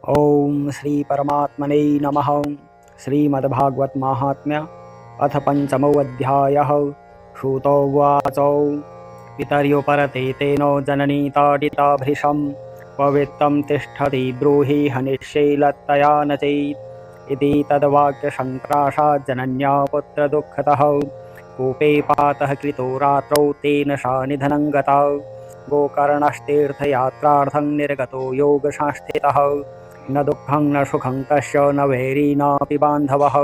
ओम श्री परमात्मने नमः। श्रीमद्भागवत महात्म्य अथ पंचमो अध्यायः। श्रुतोवाच पितर्युपरते तेनो जननी ताडिता भृशं पवित्रं तिष्ठति ब्रूहि हनिष्यैलत्तया न चेत् इति तद्वाक्यसङ्क्राशात् जनन्या पुत्रदुःखतः कूपे पातः कृतो रात्रौ तेन सा निधनं गता। गोकर्णस्तीर्थयात्रार्थं निर्गतो योगसंस्थितः न दुःखं न सुखं तस्य न वैरी नापि बान्धवः।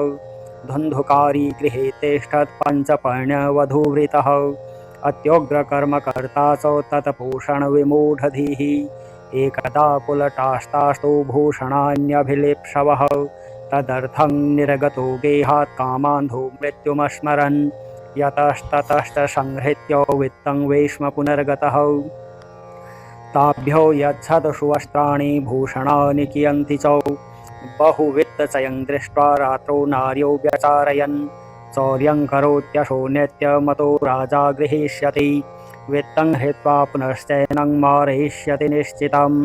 धुन्धुकारी गृहे तिष्ठत् पञ्चपर्ण्यवधूवृतः अत्युग्रकर्मकर्ता च तत्पोषणविमूढधीः। एकदा कुलटास्तास्तु भूषणान्यभिलेप्सवः तदर्थं निर्गतो गेहात् कामान्धो मृत्युमस्मरन् यतस्ततश्च संहृत्य वित्तं वेश्म पुनर्गतः। ताभ्यो यच्छत् सुवस्त्राणि भूषणानि कियन्ति च बहुवित्तचयं दृष्ट्वा रात्रौ नार्यो व्यचारयन् चौर्यं करोत्यशो नित्यमतो राजा गृहीष्यति वित्तं हृत्वा पुनश्चैनं मारयिष्यति निश्चितम्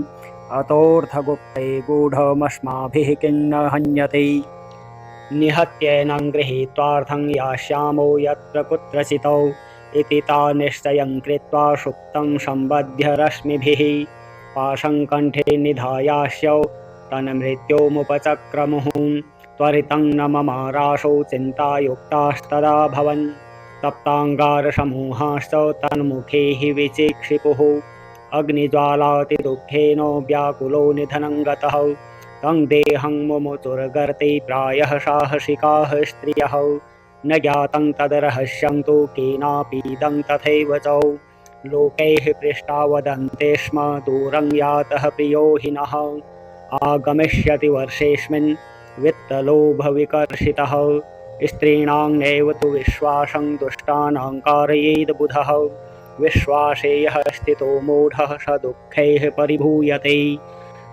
अतोऽर्थगुप्ते गूढमस्माभिः किं न हन्यते निहत्यैनं गृहीत्वार्थं यास्यामो यत्र कुत्रचितौ इति ता निश्चयं कृत्वा सुप्तं सम्बध्य रश्मिभिः पाशं कण्ठे निधायास्यौ तन्मृत्योमुपचक्रमुः त्वरितं न ममाराशौ चिन्तायुक्तास्तदा भवन् तप्ताङ्गारसमूहाश्च तन्मुखे हि विचिक्षिपुः अग्निज्वालातिदुःखेन व्याकुलो निधनं गतः तं देहं मुमुचुर्गर्ते प्रायः साहसिकाः स्त्रियः न ज्ञातं तद्रहस्यं तु केनापीदं तथैव च लोकैः पृष्टा वदन्ते स्म दूरं यातः प्रियो हि नः आगमिष्यति वर्षेऽस्मिन् वित्तलोभविकर्षितः स्त्रीणां नैव तु विश्वासं दुष्टानां कारयेद् बुधः विश्वासे यः स्थितो मूढः स दुःखैः परिभूयते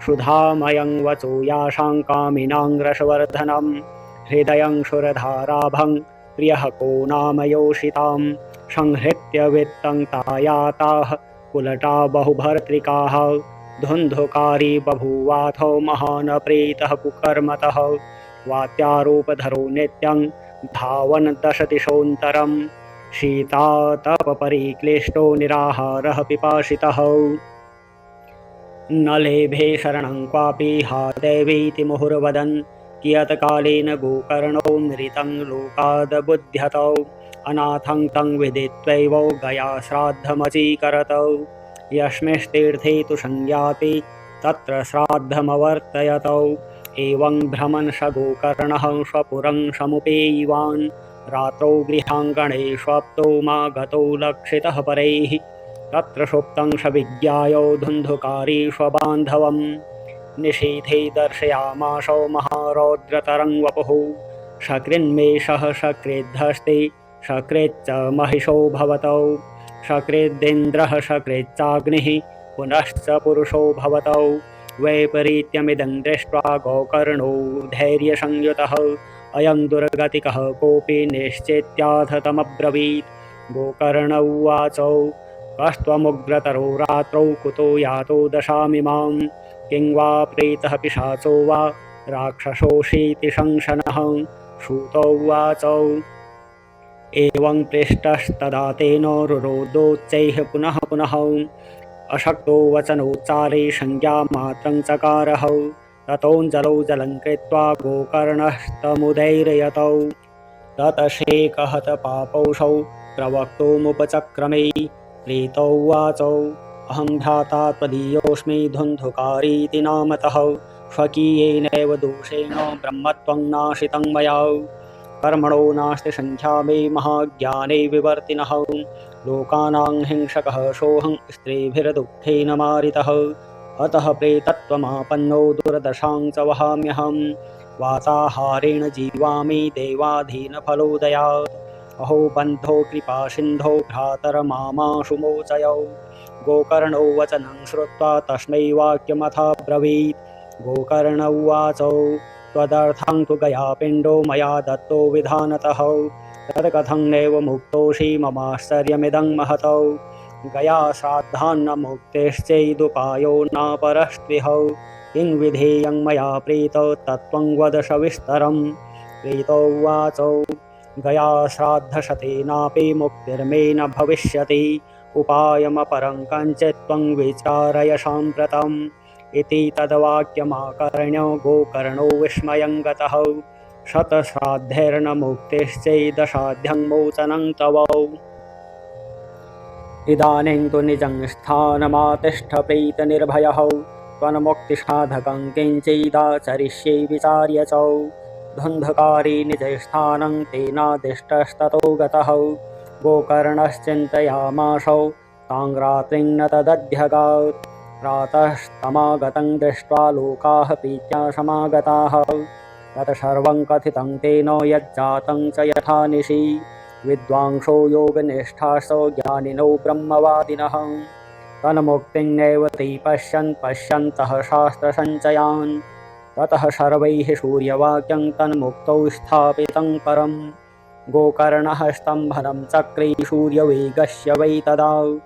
सुधामयं वचो यासां कामिनां रसवर्धनं हृदयं सुरधाराभं प्रियः को नाम योषितां संहृत्य वित्तं तायाताः कुलटा बहुभर्तृकाः धुन्धुकारी बभूवाथो महान् प्रीतः कुकर्मतः वात्यारूपधरो नित्यं धावन् दशदिशोऽन्तरं शीतातपपरिक्लिष्टो निराहारः पिपासितः न लेभे शरणं क्वापि हा दैवीति मुहुर्वदन् कियत्कालेन गोकर्णो मृतं लोकादबुध्यतौ अनाथं तं विदित्वैव गया श्राद्धमचीकरत यस्मिंस्तीर्थे तु संज्ञाते तत्र श्राद्धमवर्तयतौ एवं भ्रमन् स गोकर्णः स्वपुरं समुपेयिवान् रात्रौ गृहाङ्गणे स्वप्तो मा गतौ लक्षितः परैः तत्र सुप्तं स विज्ञाय धुन्धुकारी स्वबान्धवं निशीथे दर्शयामास महारौद्रतरं वपुः सकृन्मेषः सकृद्धस्ते सकृच्च महिषो भवतौ सकृद्दिन्द्रः सकृच्चाग्निः पुनश्च पुरुषो भवतौ वैपरीत्यमिदं दृष्ट्वा गोकर्णो धैर्यसंयुतः अयं दुर्गतिकः कोऽपि निश्चित्याथ तमब्रवीत् गोकर्ण उवाच कस्त्वमुग्रतरो रात्रौ कुतो यातो दशामिमां किं वा प्रेतः पिशाचो वा राक्षसोऽसीति शंसनः श्रुतौ उवाच एवं पृष्टस्तदा तेन रुरोदोच्चैः पुनः पुनः अशक्तो वचनोच्चारे संज्ञामात्रं चकारः ततोऽञ्जलौ जलं कृत्वा गोकर्णस्तमुदैरयतौ ततशेकहतपापौषौ प्रवक्तुमुपचक्रमे प्रीतौ उवाचौ अहं भ्राता त्वदीयोऽस्मि धुन्धुकारीति नामतः स्वकीयेनैव दोषेण ब्रह्मत्वं नाशितं मया कर्मणो नास्ति संख्या मे महाज्ञाने विवर्तिनः लोकानां हिंसकः सोऽहं स्त्रीभिर्दुःखेन मारितः अतः प्रेतत्वमापन्नो दुर्दशां च वहाम्यहं वाताहारेण जीवामि देवाधीनफलोदयात् अहो बन्धो कृपासिन्धो भ्रातरमामाशु मोचयौ गोकर्णो वचनं श्रुत्वा तस्मै वाक्यमथाब्रवीत् गोकर्ण उवाच त्वदर्थं तु गयापिण्डो मया दत्तो विधानतः तत्कथं नैव मुक्तोऽसि ममाश्चर्यमिदं महतौ गया श्राद्धान्न मुक्तिश्चैदुपायो नापरस्त्विह किं विधेयं मया प्रीत तत्त्वं वद सविस्तरम्। प्रीतोवाच गया श्राद्धशतेनापि मुक्तिर्मे न भविष्यति। उपायमपरं कञ्चित् त्वं विचारय साम्प्रतम्। इति तद्वाक्यमाकर्ण्य गोकर्णो विस्मयं गतः। शतश्राद्धैर्न मुक्तिश्चैदशाढ्यं मोचनं तव। इदानीं तु निजं स्थानमातिष्ठ प्रीतनिर्भयः। त्वन्मुक्तिसाधकं किञ्चिदाचरिष्ये विचार्य च। धुन्धकारी निजस्थानं तेनादिष्टस्ततो गतः। गोकर्णश्चिन्तयामास तां रात्रिं न तदध्यगात्। प्रातस्तमागतं दृष्ट्वा लोकाः प्रीत्या समागताः। तत्सर्वं कथितं तेन यज्जातं च यथा निशि। विद्वांसो योगनिष्ठासो ज्ञानिनो ब्रह्मवादिनः। तन्मुक्तिं नैव ते पश्यन्तः शास्त्रसञ्चयान्। ततः सर्वैः सूर्यवाक्यं तन्मुक्तौ स्थापितं परम्। गोकर्णः स्तम्भनं चक्रे सूर्यवेगस्य वै तदा।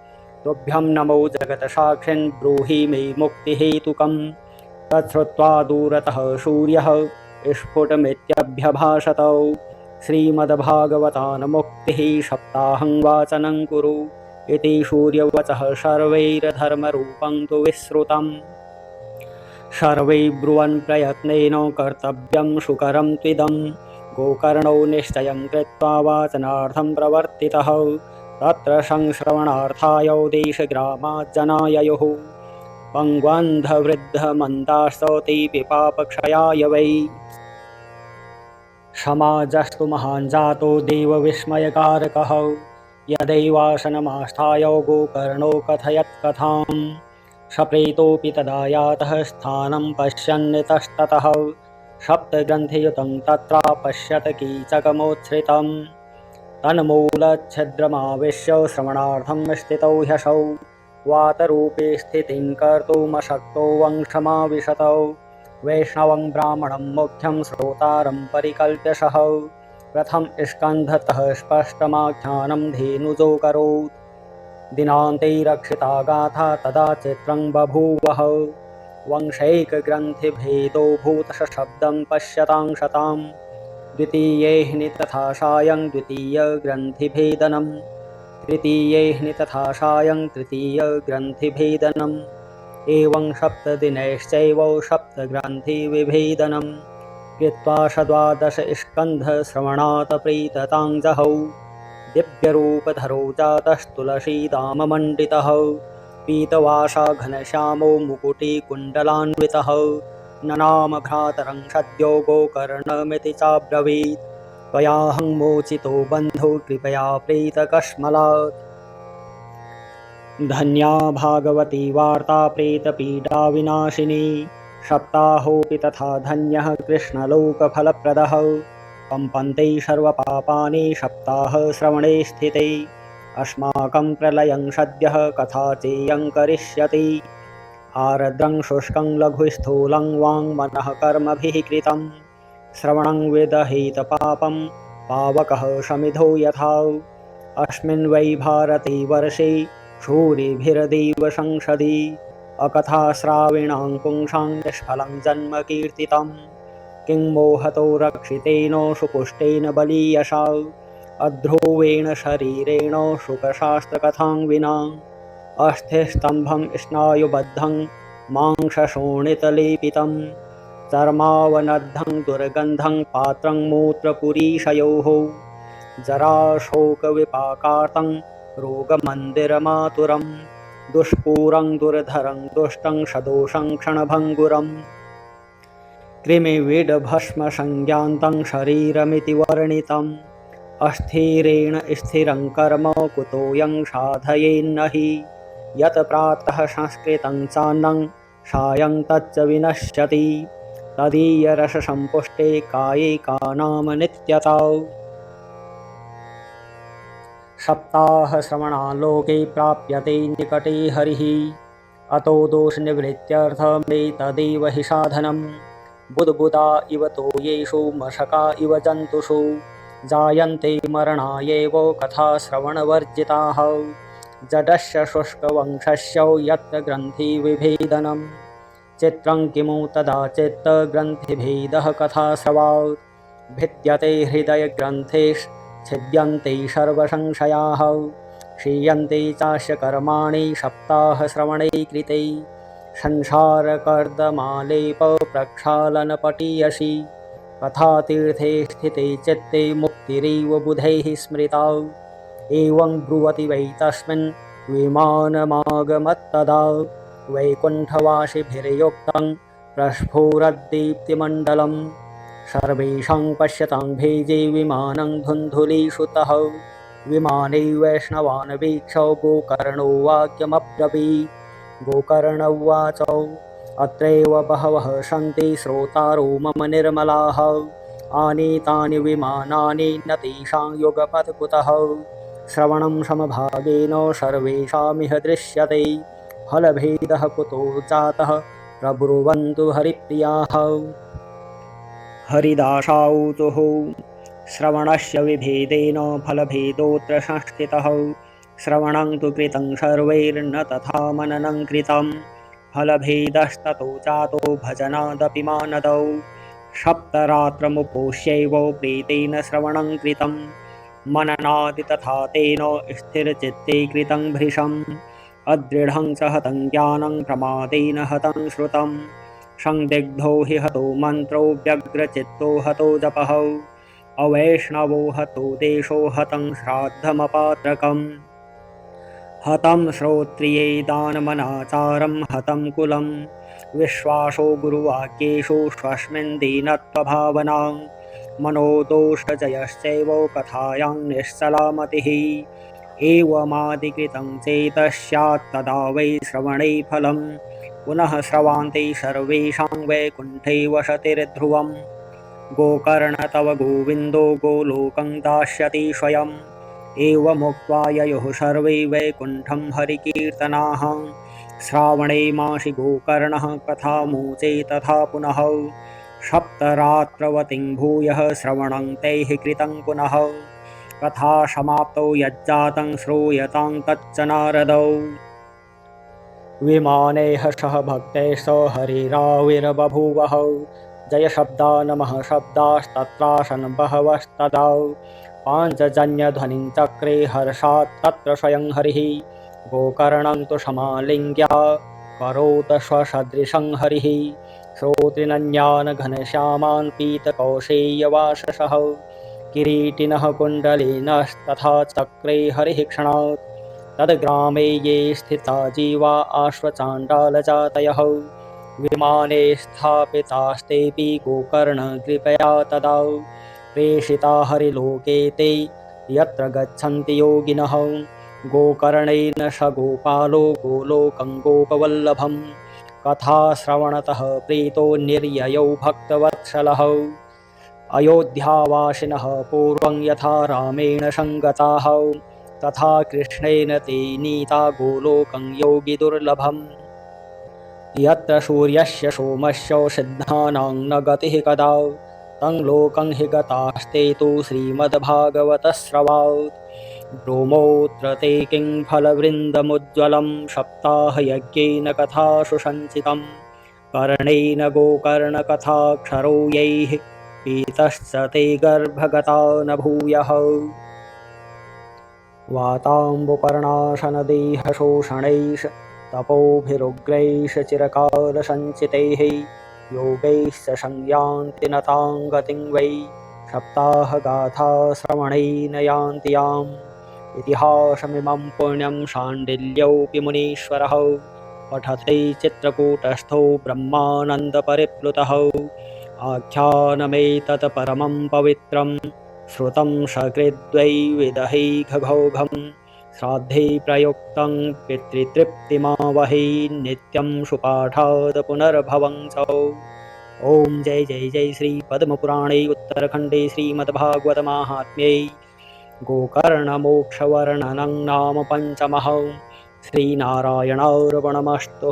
तुभ्यं नमो जगत्साक्षिन् ब्रूहि मे मुक्तिहेतुकम्। तच्छ्रुत्वा दूरतः सूर्यः स्फुटमित्यभ्यभाषत। श्रीमद्भागवतान् मुक्तिः सप्ताहं वाचनं कुरु। इति सूर्यवचः सर्वैर्धर्मरूपं तु विश्रुतम्। सर्वै ब्रुवन् प्रयत्नेन कर्तव्यं सुकरं त्विदं। गोकर्णो निश्चयं कृत्वा वाचनार्थं प्रवर्तितः। तत्र संश्रवणार्थाय देशग्रामाज्जनाययुः। पङ्गुन्धवृद्धमन्दाश्च ते पिपापक्षयाय वै। समाजस्तु महान् जातो देवविस्मयकारकः। यदैवासनमास्थाय गोकर्णो कथयत् कथाम्। सप्रेतोऽपि तदा यातः स्थानं पश्यन्नितस्ततः। सप्तग्रन्थियुतं तत्रापश्यत् कीचकमुच्छ्रितम्। तन्मूलच्छिद्रमाविश्य श्रवणार्थं स्थितौ ह्यसौ। वातरूपे स्थितिं कर्तुमशक्तो वंशमाविशत। वैष्णवं ब्राह्मणं मुख्यं श्रोतारं परिकल्प्य सः। प्रथम स्कन्धतः स्पष्टमाख्यानं धेनुजोऽकरोत्। दिनान्ते रक्षिता गाथा तदा चित्रं बभूवः। वंशैकग्रन्थिभेदो भूतशब्दं पश्यतां शताम्। द्वितीयैः तथा सायं द्वितीयग्रन्थिभेदनम्। तृतीयैः तथा सायं तृतीयग्रन्थिभेदनम्। एवं सप्तदिनैश्चैव सप्तग्रन्थिविभेदनम् कृत्वा षद्वादशस्कन्धश्रवणात् प्रीततां जहौ। दिव्यरूपधरो जातस्तुलसीदाममण्डितः। पीतवासा घनश्यामो मुकुटिकुण्डलान्वितः। ननाम भ्रातरं सद्यो गोकर्णमिति चाब्रवीत्। त्वयाहं मोचितो बन्धो कृपया प्रीतकश्मलात्। धन्या भागवती वार्ता प्रेतपीडाविनाशिनी। सप्ताहोऽपि तथा धन्यः कृष्णलोकफलप्रदः। कम्पन्ते सर्वपापानि सप्ताहश्रवणे स्थिते। अस्माकं प्रलयं सद्यः कथा चेयं करिष्यति। आर्द्रं शुष्कं लघुस्थूलं वाङ्मनः कर्मभिः कृतं। श्रवणं विदहेत पापं पावकः समिधो यथा। अस्मिन् वै भारते वर्षे शूरिभिर्देव संसदि। अकथाश्राविणां पुंसां निष्फलं जन्म कीर्तितं। किं मोहतो रक्षितेन सुपुष्टेन बलीयसा। अध्रुवेण शरीरेण शुकशास्त्रकथां विना। अस्थिस्तम्भं स्नायुबद्धं मांसशोणितलेपितं। चर्मावनद्धं दुर्गन्धं पात्रं मूत्रपुरीशयोः। जराशोकविपाकार्तं रोगमन्दिरमातुरं। दुष्पूरं दुर्धरं दुष्टं सदोषं क्षणभङ्गुरम्। कृमिविडभस्मसंज्ञान्तं शरीरमिति वर्णितम्। अस्थिरेण स्थिरं कर्म कुतोऽयं साधयेन्न हि। यत् प्रातः संस्कृतं चान्नं सायं तच्च विनश्यति। तदीयरससम्पुष्टे काये का नाम नित्यता। सप्ताहश्रवणालोके प्राप्यते निकटे हरिः। अतो दोषनिवृत्त्यर्थमेतदेव हि साधनम्। बुद्बुदा इव तोयेषु मशका इव जन्तुषु। जायन्ते मरणायैव कथाश्रवणवर्जिताः। जडस्य शुष्कवंशस्य यत्र ग्रन्थिविभेदनम्। चित्रं किमु तदा चित्तग्रन्थिभेदः कथाश्रवात् भिद्यते हृदयग्रन्थेश्छिद्यन्ते सर्वसंशयाः क्षीयन्ते चास्य कर्माणि सप्ताहश्रवणे कृते संसारकर्दमालेपप्रक्षालनपटीयसि कथातीर्थे स्थिते चित्ते मुक्तिरेव बुधैः स्मृता एवं ब्रुवति वै तस्मिन् विमानमागमत्तदा वैकुण्ठवासिभिर्युक्तं प्रस्फुरद्दीप्तिमण्डलं सर्वेषां पश्यतां भेजे विमानं धुन्धुलीषुतः विमाने वैष्णवान् वीक्षौ गोकर्णो वाक्यमब्रवीत् गोकर्ण उवाच अत्रैव बहवः सन्ति श्रोतारो मम निर्मलाः आनीतानि विमानानि न तेषां युगपत्कुतः श्रवणं समभागेन सर्वेषामिह दृश्यते फलभेदः कुतो जातः प्रब्रुवन्तु हरिप्रियाः। हरिदासाऊचुः श्रवणस्य विभेदेन फलभेदोऽत्र संस्थितः श्रवणं तु कृतं सर्वैर्न तथा मननं कृतं फलभेदस्ततो जातो भजनादपि मानदौ सप्तरात्रमुपोष्यैव प्रीतेन श्रवणं कृतं मननादि तथा तेन स्थिरचित्ते कृतं भृशम् अदृढं च हतं ज्ञानं प्रमादेन हतं श्रुतं संदिग्धो हि हतो मन्त्रो व्यग्रचित्तो हतो जपः अवैष्णवो हतो देशो हतं श्राद्धमपात्रकम् हतं श्रोत्रिये दानमनाचारं हतं कुलं विश्वासो गुरुवाक्येषु स्वस्मिन् दीनत्वभावना मनोदोषजयश्चैव कथायां निश्चला मतिः एवमादिकृतं चेतस्यात् तदा वै श्रवणे फलं पुनः श्रवान्ते सर्वेषां वैकुण्ठे वसतिर्ध्रुवम् गोकर्ण तव गोविन्दो गोलोकं दास्यति स्वयम् एवमुक्त्वा ययुः सर्वे वैकुण्ठं हरिकीर्तनाः श्रावणे मासि गोकर्णः कथामूचे तथा पुनः सप्तरात्रवतिं भूयः श्रवणं तैः कृतं पुनः कथा समाप्तौ यज्जातं श्रूयतां तच्च नारदौ विमाने हर्षः भक्तैः हरिराविर्बभूवः जयशब्दा नमः शब्दास्तत्रासन् बहवस्तदा पाञ्चजन्यध्वनिं चक्रे हर्षात् तत्र स्वयं हरिः गोकर्णं तु समालिङ्ग्य करोत स्वसदृशं हरिः श्रोतृनन्यान् घनश्यामान् पीतकौशेयवाससः किरीटिनः कुण्डलिनस्तथा चक्रे हरिः क्षणात् तद्ग्रामे ये स्थिता जीवा आश्वचाण्डालजातयः विमाने स्थापितास्तेऽपि गोकर्णकृपया तदा प्रेषिता हरिलोके ते यत्र गच्छन्ति योगिनः गोकर्णेन स गोपालो गोलोकं गोपवल्लभं कथाश्रवणतः प्रीतो निर्ययौ भक्तवत्सलः अयोध्यावासिनः पूर्वं यथा रामेण सङ्गताः तथा कृष्णेन ते नीता गोलोकं योगिदुर्लभम् यत्र सूर्यस्य सोमस्य सिद्धानां न गतिः कदा तं लोकं हि गतास्ते तु श्रीमद्भागवतश्रवात् ब्रूमोऽत्र ते किं फलवृन्दमुज्ज्वलं सप्ताहयज्ञेन कथासु सञ्चितं कर्णेन गोकर्णकथाक्षरो यैः पीतश्च ते गर्भगता न भूयः वाताम्बुपर्णाशनदेहशोषणैश् तपोभिरुग्रैश् चिरकालसञ्चितैः योगैश्च संयान्ति नतां गतिं वै सप्ताहगाथाश्रवणेन यान्ति याम् इतिहासमिमं पुण्यं शाण्डिल्योऽपि मुनीश्वरः पठते चित्रकूटस्थो ब्रह्मानन्दपरिप्लुतः आख्यानमेतत् परमं पवित्रं श्रुतं सकृद्वैविदहैघघौघं श्राद्धे प्रयुक्तं पितृतृप्तिमावहै नित्यं सुपाठात् पुनर्भवं च। ॐ जय जय जय श्री पद्मपुराणे उत्तरखण्डे श्रीमद्भागवतमाहात्म्ये गोकर्णमोक्षवर्णनं नाम पञ्चमः। श्रीनारायणार्पणमस्तु।